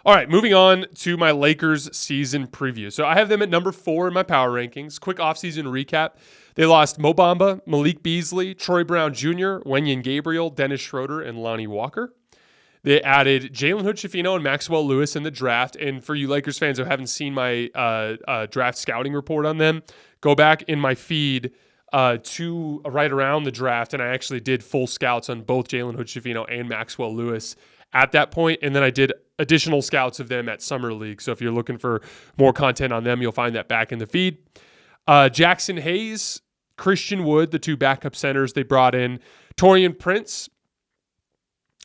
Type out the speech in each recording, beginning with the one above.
All right, moving on to my Lakers season preview. So I have them at number 4 in my power rankings. Quick offseason recap. They lost Mo Bamba, Malik Beasley, Troy Brown Jr., Wenyen Gabriel, Dennis Schroeder, and Lonnie Walker. They added Jalen Hood-Schifino and Maxwell Lewis in the draft. And for you Lakers fans who haven't seen my draft scouting report on them, go back in my feed to right around the draft, and I actually did full scouts on both Jalen Hood-Schifino and Maxwell Lewis at that point, and then I did additional scouts of them at Summer League. So if you're looking for more content on them, you'll find that back in the feed. Jackson Hayes, Christian Wood, the 2 backup centers they brought in. Taurean Prince,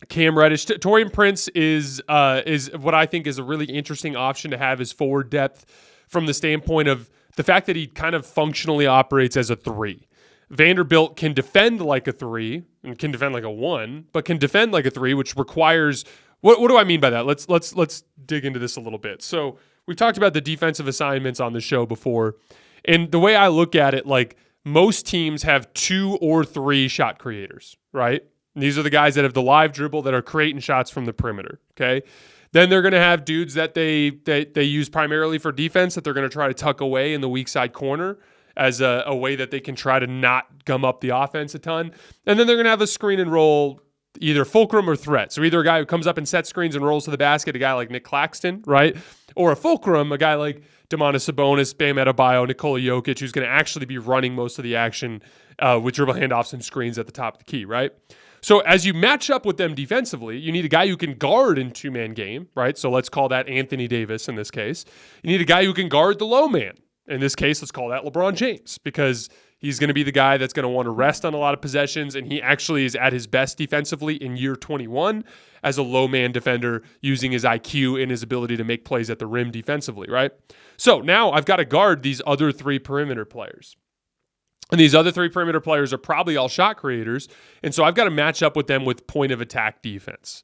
Cam Reddish. Taurean Prince is what I think is a really interesting option to have as forward depth from the standpoint of the fact that he kind of functionally operates as a 3. Vanderbilt can defend like a 3 and can defend like a 1, but can defend like a 3, which requires what do I mean by that? Let's dig into this a little bit. So we've talked about the defensive assignments on the show before, and the way I look at it, like most teams have 2 or 3 shot creators, right? And these are the guys that have the live dribble that are creating shots from the perimeter. Okay. Then they're going to have dudes that they use primarily for defense that they're going to try to tuck away in the weak side corner as a way that they can try to not gum up the offense a ton. And then they're going to have a screen and roll, either fulcrum or threat. So either a guy who comes up and sets screens and rolls to the basket, a guy like Nick Claxton, right? Or a fulcrum, a guy like Domantas Sabonis, Bam Adebayo, Nikola Jokic, who's going to actually be running most of the action with dribble handoffs and screens at the top of the key, right? So as you match up with them defensively, you need a guy who can guard in 2-man game, right? So let's call that Anthony Davis in this case. You need a guy who can guard the low man. In this case, let's call that LeBron James, because he's going to be the guy that's going to want to rest on a lot of possessions, and he actually is at his best defensively in year 21 as a low man defender, using his IQ and his ability to make plays at the rim defensively, right? So now I've got to guard these other 3 perimeter players. And these other 3 perimeter players are probably all shot creators, and so I've got to match up with them with point of attack defense.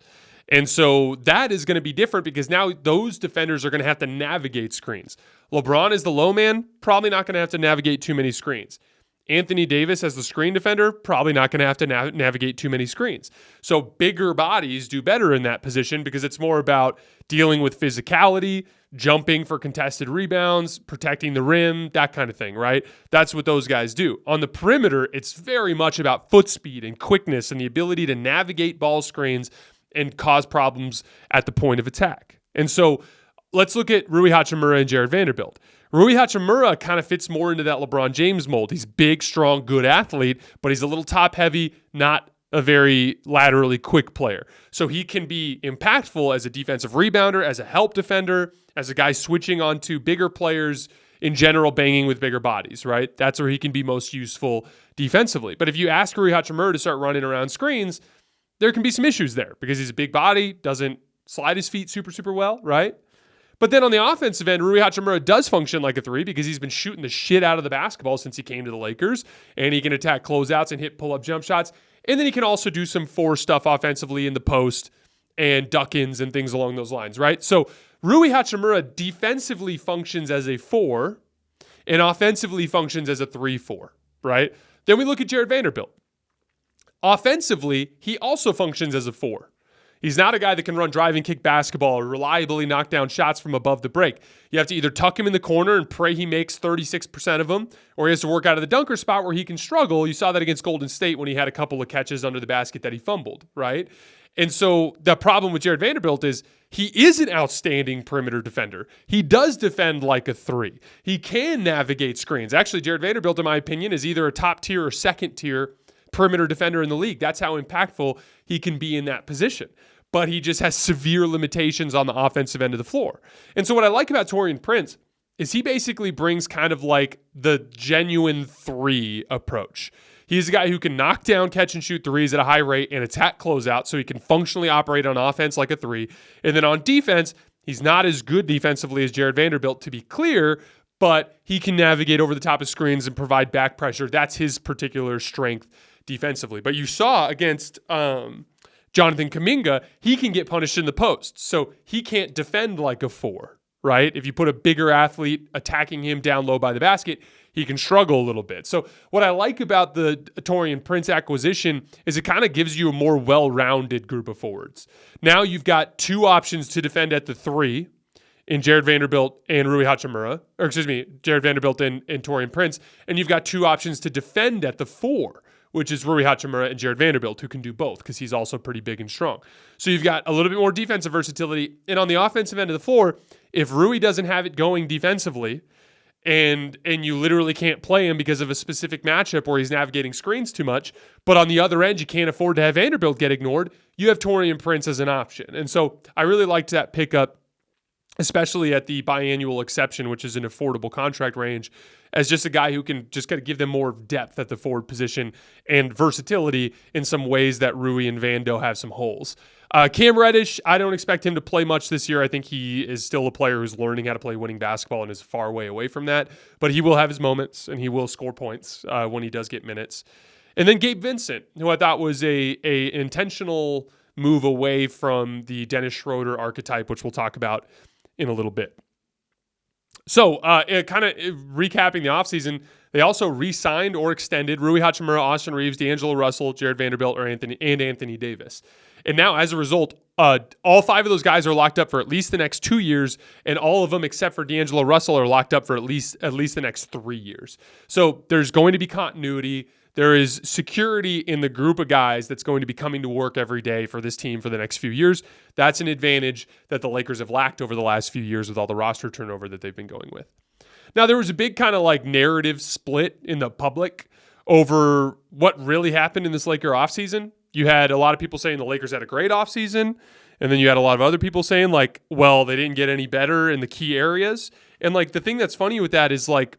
And so that is going to be different because now those defenders are going to have to navigate screens. LeBron is the low man, probably not going to have to navigate too many screens. Anthony Davis as the screen defender, probably not going to have to navigate too many screens. So bigger bodies do better in that position because it's more about dealing with physicality, jumping for contested rebounds, protecting the rim, that kind of thing, right? That's what those guys do. On the perimeter, it's very much about foot speed and quickness and the ability to navigate ball screens and cause problems at the point of attack. And so let's look at Rui Hachimura and Jared Vanderbilt. Rui Hachimura kind of fits more into that LeBron James mold. He's big, strong, good athlete, but he's a little top-heavy, not a very laterally quick player. So he can be impactful as a defensive rebounder, as a help defender, as a guy switching onto bigger players, in general, banging with bigger bodies, right? That's where he can be most useful defensively. But if you ask Rui Hachimura to start running around screens, there can be some issues there because he's a big body, doesn't slide his feet super well, right? But then on the offensive end, Rui Hachimura does function like a 3 because he's been shooting the shit out of the basketball since he came to the Lakers, and he can attack closeouts and hit pull-up jump shots. And then he can also do some 4 stuff offensively in the post and duck-ins and things along those lines, right? So Rui Hachimura defensively functions as a 4 and offensively functions as a 3-4, right? Then we look at Jared Vanderbilt. Offensively, he also functions as a 4. He's not a guy that can run drive and kick basketball or reliably knock down shots from above the break. You have to either tuck him in the corner and pray he makes 36% of them, or he has to work out of the dunker spot where he can struggle. You saw that against Golden State when he had a couple of catches under the basket that he fumbled, right? And so the problem with Jared Vanderbilt is he is an outstanding perimeter defender. He does defend like a 3. He can navigate screens. Actually, Jared Vanderbilt, in my opinion, is either a top tier or second tier perimeter defender in the league. That's how impactful he can be in that position. But he just has severe limitations on the offensive end of the floor. And so what I like about Taurean Prince is he basically brings kind of like the genuine 3 approach. He's a guy who can knock down, catch and shoot threes at a high rate and attack closeout, so he can functionally operate on offense like a 3. And then on defense, he's not as good defensively as Jared Vanderbilt, to be clear, but he can navigate over the top of screens and provide back pressure. That's his particular strength defensively. But you saw against Jonathan Kuminga, he can get punished in the post. So he can't defend like a 4, right? If you put a bigger athlete attacking him down low by the basket, he can struggle a little bit. So what I like about the Taurean Prince acquisition is it kind of gives you a more well-rounded group of forwards. Now you've got two options to defend at the 3 in Jared Vanderbilt and Rui Hachimura, or excuse me, Jared Vanderbilt and Taurean Prince, and you've got two options to defend at the 4, which is Rui Hachimura and Jared Vanderbilt, who can do both because he's also pretty big and strong. So you've got a little bit more defensive versatility. And on the offensive end of the floor, if Rui doesn't have it going defensively and you literally can't play him because of a specific matchup where he's navigating screens too much, but on the other end, you can't afford to have Vanderbilt get ignored, you have Taurean Prince as an option. And so I really liked that pickup, especially at the biannual exception, which is an affordable contract range, as just a guy who can just kind of give them more depth at the forward position and versatility in some ways that Rui and Vando have some holes. Cam Reddish, I don't expect him to play much this year. I think he is still a player who's learning how to play winning basketball and is far way away from that. But he will have his moments, and he will score points when he does get minutes. And then Gabe Vincent, who I thought was a intentional move away from the Dennis Schroeder archetype, which we'll talk about in a little bit. So, kind of recapping the offseason, they also re-signed or extended Rui Hachimura, Austin Reeves, D'Angelo Russell, Jared Vanderbilt, Anthony Davis. And now, as a result, all 5 of those guys are locked up for at least the next 2 years, and all of them except for D'Angelo Russell are locked up for at least the next 3 years. So there's going to be continuity. There is security in the group of guys that's going to be coming to work every day for this team for the next few years. That's an advantage that the Lakers have lacked over the last few years with all the roster turnover that they've been going with. Now, there was a big kind of like narrative split in the public over what really happened in this Laker offseason. You had a lot of people saying the Lakers had a great offseason, and then you had a lot of other people saying like, well, they didn't get any better in the key areas. And like the thing that's funny with that is like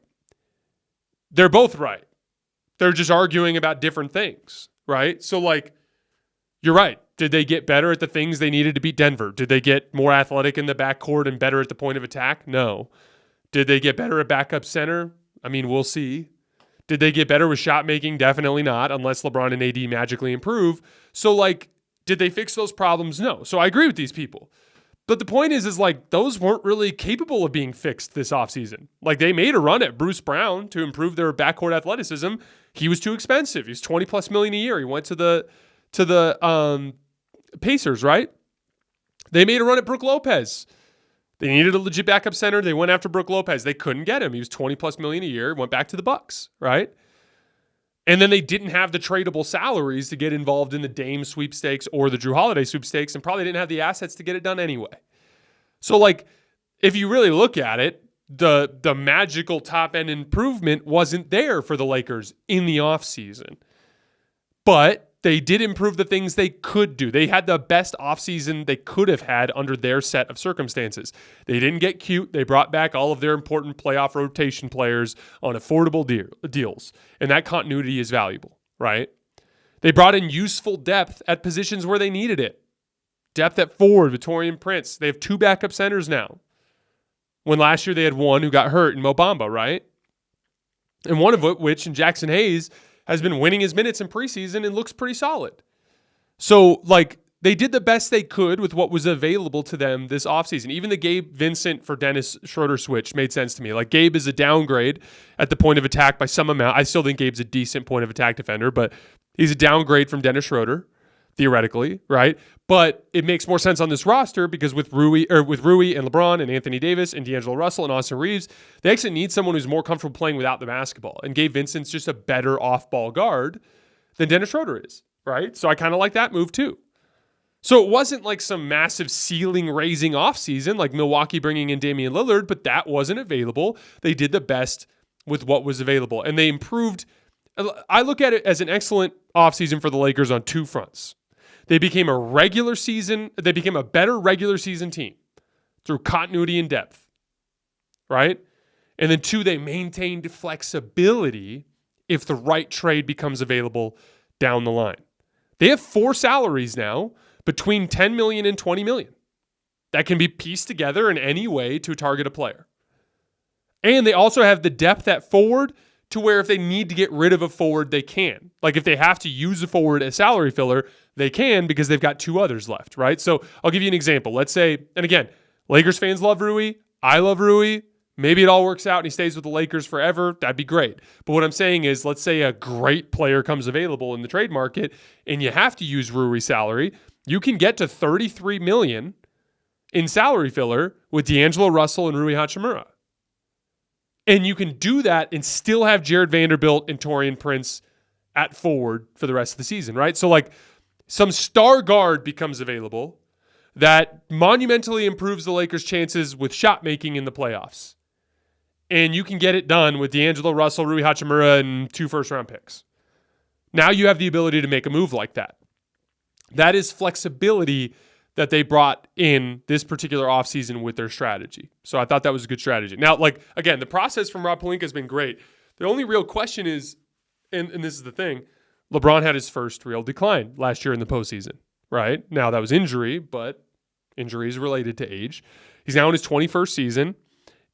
they're both right. They're just arguing about different things, right? So, like, you're right. Did they get better at the things they needed to beat Denver? Did they get more athletic in the backcourt and better at the point of attack? No. Did they get better at backup center? I mean, we'll see. Did they get better with shot making? Definitely not, unless LeBron and AD magically improve. So, like, did they fix those problems? No. So I agree with these people. But the point is like, those weren't really capable of being fixed this offseason. Like, they made a run at Bruce Brown to improve their backcourt athleticism. He was too expensive. He's $20+ million a year. He went to the Pacers, right? They made a run at Brook Lopez. They needed a legit backup center. They went after Brook Lopez. They couldn't get him. He was $20+ million a year. Went back to the Bucks, right? And then they didn't have the tradable salaries to get involved in the Dame sweepstakes or the Drew Holiday sweepstakes, and probably didn't have the assets to get it done anyway. So, like, if you really look at it, the magical top-end improvement wasn't there for the Lakers in the offseason. But they did improve the things they could do. They had the best offseason they could have had under their set of circumstances. They didn't get cute. They brought back all of their important playoff rotation players on affordable deals. And that continuity is valuable, right? They brought in useful depth at positions where they needed it. Depth at forward, Taurean Prince. They have 2 backup centers now. When last year they had one who got hurt in Mo Bamba, right? And one of which, in Jackson Hayes, has been winning his minutes in preseason and looks pretty solid. So, like, they did the best they could with what was available to them this offseason. Even the Gabe Vincent for Dennis Schroeder switch made sense to me. Like, Gabe is a downgrade at the point of attack by some amount. I still think Gabe's a decent point of attack defender, but he's a downgrade from Dennis Schroeder, theoretically, right? But it makes more sense on this roster because with Rui and LeBron and Anthony Davis and D'Angelo Russell and Austin Reeves, they actually need someone who's more comfortable playing without the basketball. And Gabe Vincent's just a better off-ball guard than Dennis Schroeder is, right? So I kind of like that move too. So it wasn't like some massive ceiling-raising offseason like Milwaukee bringing in Damian Lillard, but that wasn't available. They did the best with what was available. And they improved. I look at it as an excellent offseason for the Lakers on 2 fronts. They became a better regular season team through continuity and depth, right? And then 2, they maintained flexibility if the right trade becomes available down the line. They have 4 salaries now between $10 million and $20 million that can be pieced together in any way to target a player. And they also have the depth at forward to where if they need to get rid of a forward, they can. Like if they have to use a forward as salary filler, they can because they've got 2 others left, right? So I'll give you an example. Let's say, and again, Lakers fans love Rui. I love Rui. Maybe it all works out and he stays with the Lakers forever. That'd be great. But what I'm saying is, let's say a great player comes available in the trade market and you have to use Rui salary. You can get to $33 million in salary filler with D'Angelo Russell and Rui Hachimura. And you can do that and still have Jared Vanderbilt and Taurean Prince at forward for the rest of the season, right? So like some star guard becomes available that monumentally improves the Lakers' chances with shot making in the playoffs. And you can get it done with D'Angelo Russell, Rui Hachimura, and 2 first-round picks. Now you have the ability to make a move like that. That is flexibility that they brought in this particular offseason with their strategy. So I thought that was a good strategy. Now, like, again, the process from Rob Pelinka has been great. The only real question is, and this is the thing, LeBron had his first real decline last year in the postseason, right? Now, that was injury, but injury is related to age. He's now in his 21st season.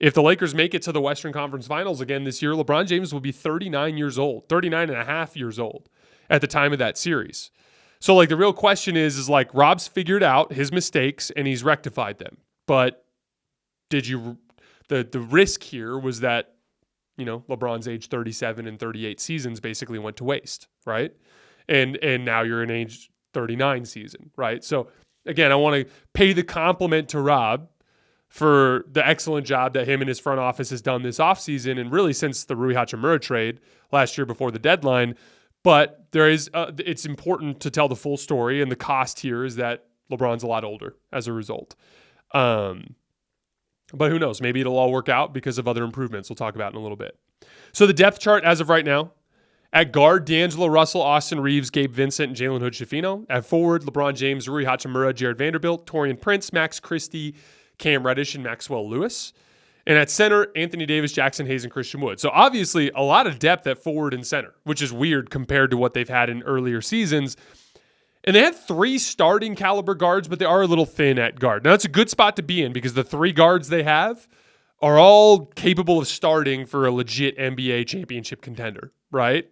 If the Lakers make it to the Western Conference Finals again this year, LeBron James will be 39 years old, 39 and a half years old at the time of that series. So, like, the real question is like, Rob's figured out his mistakes and he's rectified them. But the risk here was that, you know, LeBron's age 37 and 38 seasons basically went to waste, right? And now you're in age 39 season, right? So, again, I want to pay the compliment to Rob for the excellent job that him and his front office has done this offseason and really since the Rui Hachimura trade last year before the deadline. But there is, it's important to tell the full story, and the cost here is that LeBron's a lot older as a result. But who knows? Maybe it'll all work out because of other improvements we'll talk about in a little bit. So the depth chart as of right now, at guard, D'Angelo Russell, Austin Reeves, Gabe Vincent, and Jalen Hood-Schifino. At forward, LeBron James, Rui Hachimura, Jared Vanderbilt, Taurean Prince, Max Christie, Cam Reddish, and Maxwell Lewis. And at center, Anthony Davis, Jackson Hayes, and Christian Wood. So obviously a lot of depth at forward and center, which is weird compared to what they've had in earlier seasons. And they had 3 starting caliber guards, but they are a little thin at guard. Now, that's a good spot to be in because the 3 guards they have are all capable of starting for a legit NBA championship contender, right?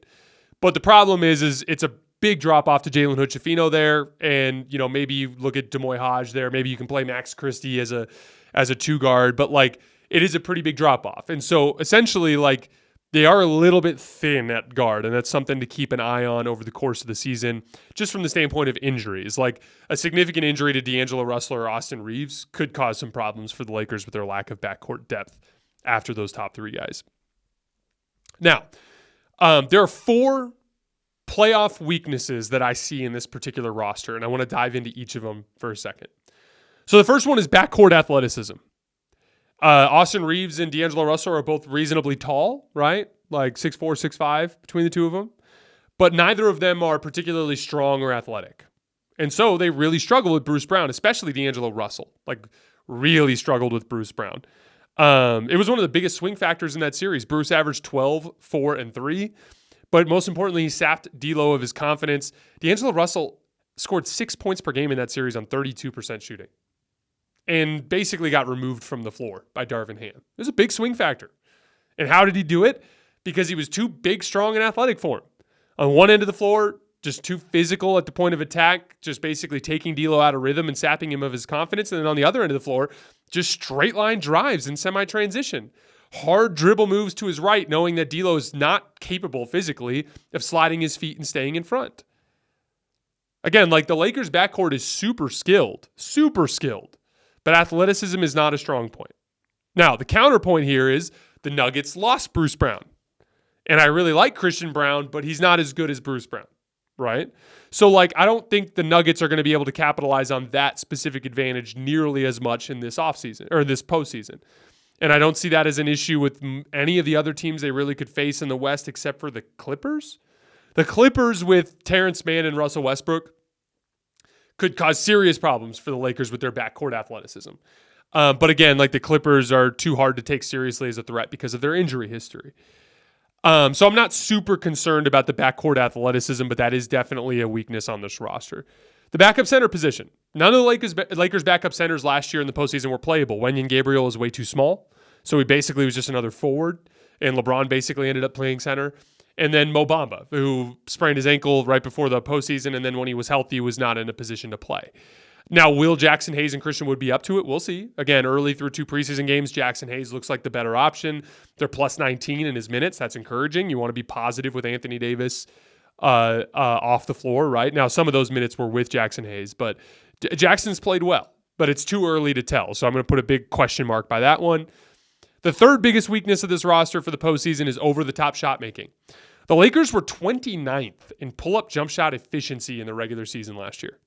But the problem is it's a big drop off to Jalen Hood-Schifino there. And, you know, maybe you look at Demoy Hodge there. Maybe you can play Max Christie as a 2 guard, but like, it is a pretty big drop-off. And so, essentially, like, they are a little bit thin at guard, and that's something to keep an eye on over the course of the season, just from the standpoint of injuries. Like, a significant injury to D'Angelo Russell or Austin Reeves could cause some problems for the Lakers with their lack of backcourt depth after those top 3 guys. Now, there are 4 playoff weaknesses that I see in this particular roster, and I want to dive into each of them for a second. So the first one is backcourt athleticism. Austin Reeves and D'Angelo Russell are both reasonably tall, right? Like 6'4", 6'5" between the two of them. But neither of them are particularly strong or athletic. And so they really struggle with Bruce Brown, especially D'Angelo Russell. Like, really struggled with Bruce Brown. It was one of the biggest swing factors in that series. Bruce averaged 12, 4, and 3. But most importantly, he sapped D'Lo of his confidence. D'Angelo Russell scored 6 points per game in that series on 32% shooting. And basically got removed from the floor by Darvin Ham. It was a big swing factor. And how did he do it? Because he was too big, strong, and athletic for him. On one end of the floor, just too physical at the point of attack, just basically taking D'Lo out of rhythm and sapping him of his confidence. And then on the other end of the floor, just straight line drives in semi-transition. Hard dribble moves to his right, knowing that D'Lo is not capable physically of sliding his feet and staying in front. Again, like, the Lakers' backcourt is super skilled. But athleticism is not a strong point. Now, the counterpoint here is the Nuggets lost Bruce Brown. And I really like Christian Brown, but he's not as good as Bruce Brown, right? So, like, I don't think the Nuggets are going to be able to capitalize on that specific advantage nearly as much in this offseason or this postseason. And I don't see that as an issue with any of the other teams they really could face in the West except for the Clippers. The Clippers with Terrence Mann and Russell Westbrook could cause serious problems for the Lakers with their backcourt athleticism. But again, like, the Clippers are too hard to take seriously as a threat because of their injury history. So I'm not super concerned about the backcourt athleticism, but that is definitely a weakness on this roster. The backup center position. None of the Lakers backup centers last year in the postseason were playable. Wenyen Gabriel is way too small, so he basically was just another forward, and LeBron basically ended up playing center. And then Mo Bamba, who sprained his ankle right before the postseason, and then when he was healthy, was not in a position to play. Now, will Jackson Hayes and Christian Wood be up to it? We'll see. Again, early through 2 preseason games, Jackson Hayes looks like the better option. They're plus 19 in his minutes. That's encouraging. You want to be positive with Anthony Davis off the floor, right? Now, some of those minutes were with Jackson Hayes, but Jackson's played well, but it's too early to tell. So I'm going to put a big question mark by that one. The third biggest weakness of this roster for the postseason is over-the-top shot making. The Lakers were 29th in pull-up jump shot efficiency in the regular season last year.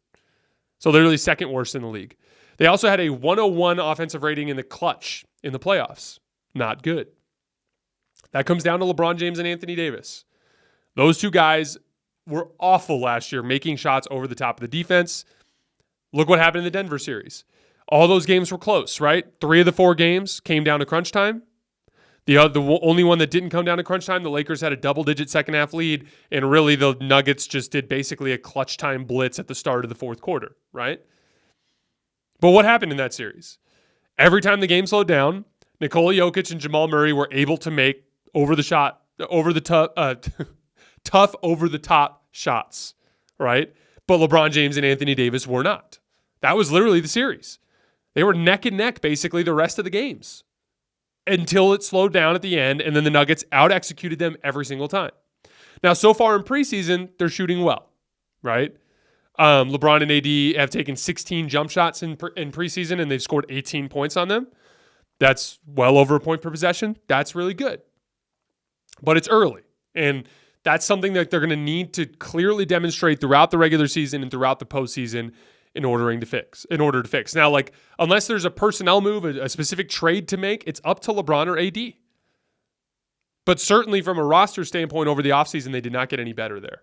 So they're really second worst in the league. They also had a 101 offensive rating in the clutch in the playoffs. Not good. That comes down to LeBron James and Anthony Davis. Those two guys were awful last year, making shots over the top of the defense. Look what happened in the Denver series. All those games were close, right? 3 of the 4 games came down to crunch time. The only one that didn't come down to crunch time, the Lakers had a double-digit second-half lead, and really the Nuggets just did basically a clutch time blitz at the start of the fourth quarter, right? But what happened in that series? Every time the game slowed down, Nikola Jokic and Jamal Murray were able to make tough over-the-top shots, right? But LeBron James and Anthony Davis were not. That was literally the series. They were neck and neck basically the rest of the games, until it slowed down at the end, and then the Nuggets out-executed them every single time. Now, so far in preseason, they're shooting well, right? LeBron and AD have taken 16 jump shots in preseason, and they've scored 18 points on them. That's well over a point per possession. That's really good. But it's early, and that's something that they're going to need to clearly demonstrate throughout the regular season and throughout the postseason in order to fix. Now, like, unless there's a personnel move, a specific trade to make, it's up to LeBron or AD. But certainly from a roster standpoint over the offseason, they did not get any better there.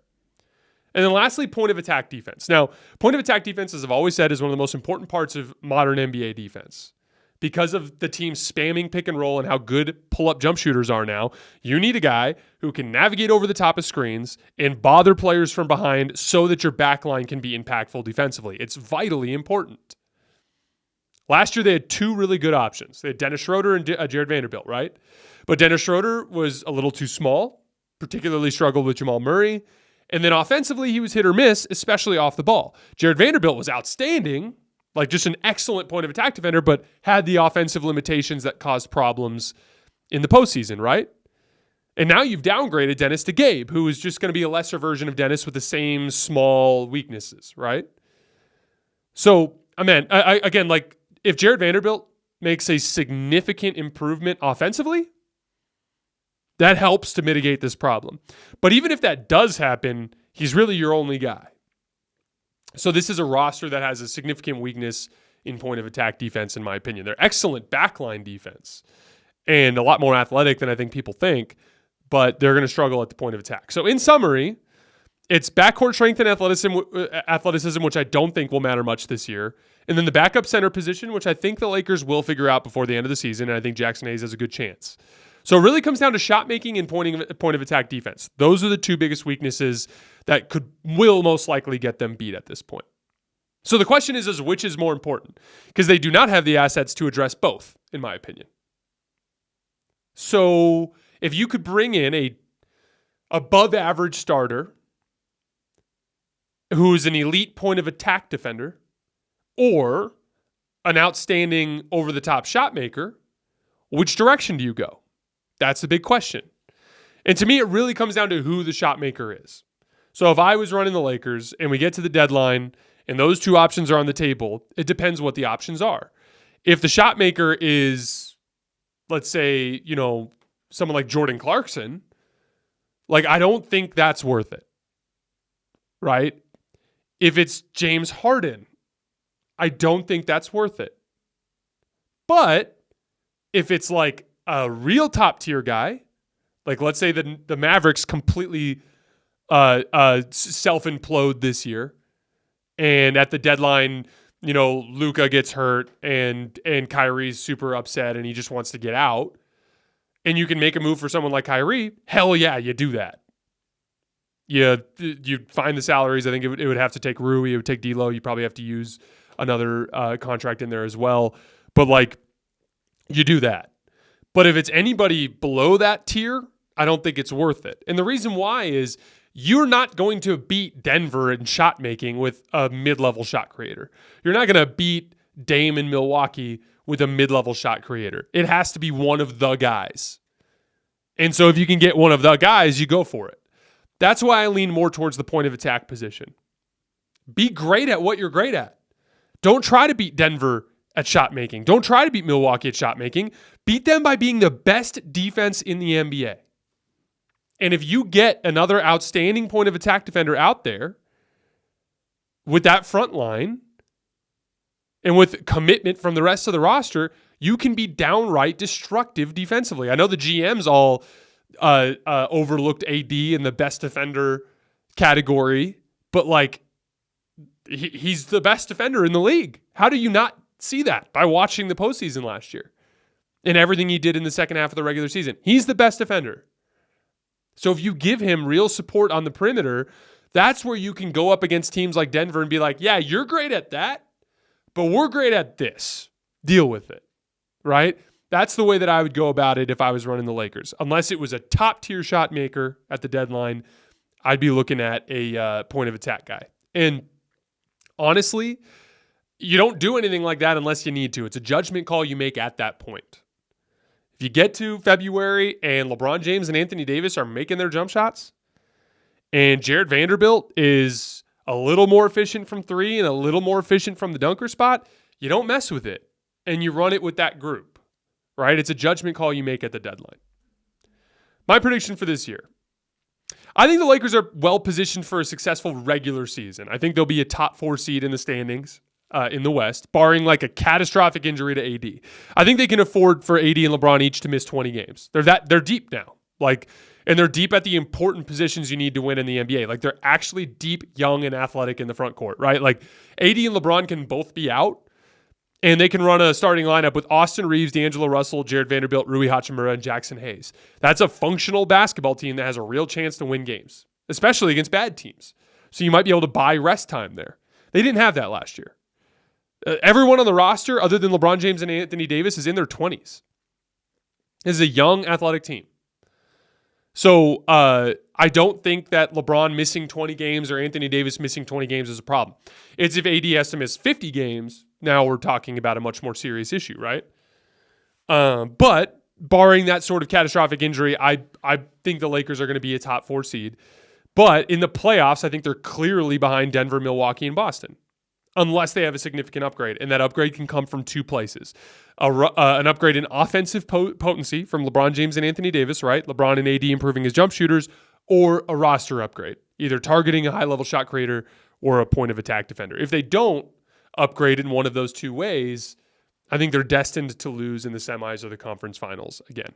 And then lastly, point of attack defense. Now, point of attack defense, as I've always said, is one of the most important parts of modern NBA defense. Because of the team spamming pick and roll and how good pull-up jump shooters are now, you need a guy who can navigate over the top of screens and bother players from behind so that your backline can be impactful defensively. It's vitally important. Last year, they had 2 really good options. They had Dennis Schroeder and Jared Vanderbilt, right? But Dennis Schroeder was a little too small, particularly struggled with Jamal Murray. And then offensively, he was hit or miss, especially off the ball. Jared Vanderbilt was outstanding, like just an excellent point of attack defender, but had the offensive limitations that caused problems in the postseason, right? And now you've downgraded Dennis to Gabe, who is just going to be a lesser version of Dennis with the same small weaknesses, right? So, again, like if Jared Vanderbilt makes a significant improvement offensively, that helps to mitigate this problem. But even if that does happen, he's really your only guy. So this is a roster that has a significant weakness in point of attack defense, in my opinion. They're excellent backline defense and a lot more athletic than I think people think, but they're going to struggle at the point of attack. So in summary, it's backcourt strength and athleticism, which I don't think will matter much this year. And then the backup center position, which I think the Lakers will figure out before the end of the season, and I think Jackson Hayes has a good chance. So it really comes down to shot making and point of attack defense. Those are the 2 biggest weaknesses that will most likely get them beat at this point. So the question is which is more important? Because they do not have the assets to address both, in my opinion. So if you could bring in a above average starter who's an elite point of attack defender or an outstanding over the top shot maker, which direction do you go? That's the big question. And to me, it really comes down to who the shot maker is. So if I was running the Lakers and we get to the deadline and those 2 options are on the table, it depends what the options are. If the shot maker is, let's say, someone like Jordan Clarkson, like I don't think that's worth it, right? If it's James Harden, I don't think that's worth it. But if it's like a real top tier guy, like let's say the Mavericks completely self-implode this year, and at the deadline, Luka gets hurt and Kyrie's super upset and he just wants to get out, and you can make a move for someone like Kyrie, hell yeah, you do that. You find the salaries. I think it would have to take Rui, it would take D'Lo. You probably have to use another contract in there as well. But like, you do that. But if it's anybody below that tier, I don't think it's worth it. And the reason why is You're not going to beat Denver in shot making with a mid-level shot creator. You're not going to beat Dame in Milwaukee with a mid-level shot creator. It has to be one of the guys. And so if you can get one of the guys, you go for it. That's why I lean more towards the point of attack position. Be great at what you're great at. Don't try to beat Denver at shot making. Don't try to beat Milwaukee at shot making. Beat them by being the best defense in the NBA. And if you get another outstanding point of attack defender out there with that front line and with commitment from the rest of the roster, you can be downright destructive defensively. I know the GMs all overlooked AD in the best defender category, but like he's the best defender in the league. How do you not see that by watching the postseason last year and everything he did in the second half of the regular season? He's the best defender. So if you give him real support on the perimeter, that's where you can go up against teams like Denver and be like, yeah, you're great at that, but we're great at this. Deal with it, right? That's the way that I would go about it if I was running the Lakers. Unless it was a top-tier shot maker at the deadline, I'd be looking at a point of attack guy. And honestly, you don't do anything like that unless you need to. It's a judgment call you make at that point. If you get to February and LeBron James and Anthony Davis are making their jump shots and Jared Vanderbilt is a little more efficient from three and a little more efficient from the dunker spot, you don't mess with it and you run it with that group, right? It's a judgment call you make at the deadline. My prediction for this year. I think the Lakers are well positioned for a successful regular season. I think they'll be a top 4 seed in the standings. In the West, barring like a catastrophic injury to AD. I think they can afford for AD and LeBron each to miss 20 games. They're deep now. And they're deep at the important positions you need to win in the NBA. Like they're actually deep, young, and athletic in the front court, right? Like AD and LeBron can both be out and they can run a starting lineup with Austin Reeves, D'Angelo Russell, Jared Vanderbilt, Rui Hachimura, and Jackson Hayes. That's a functional basketball team that has a real chance to win games, especially against bad teams. So you might be able to buy rest time there. They didn't have that last year. Everyone on the roster, other than LeBron James and Anthony Davis, is in their 20s. This is a young, athletic team. So I don't think that LeBron missing 20 games or Anthony Davis missing 20 games is a problem. It's if AD has to miss 50 games, now we're talking about a much more serious issue, right? But barring that sort of catastrophic injury, I think the Lakers are going to be a top 4 seed. But in the playoffs, I think they're clearly behind Denver, Milwaukee, and Boston. Unless they have a significant upgrade. And that upgrade can come from 2 places. An upgrade in offensive potency from LeBron James and Anthony Davis, right? LeBron and AD improving his jump shooters, or a roster upgrade, either targeting a high-level shot creator or a point of attack defender. If they don't upgrade in one of those 2 ways, I think they're destined to lose in the semis or the conference finals again.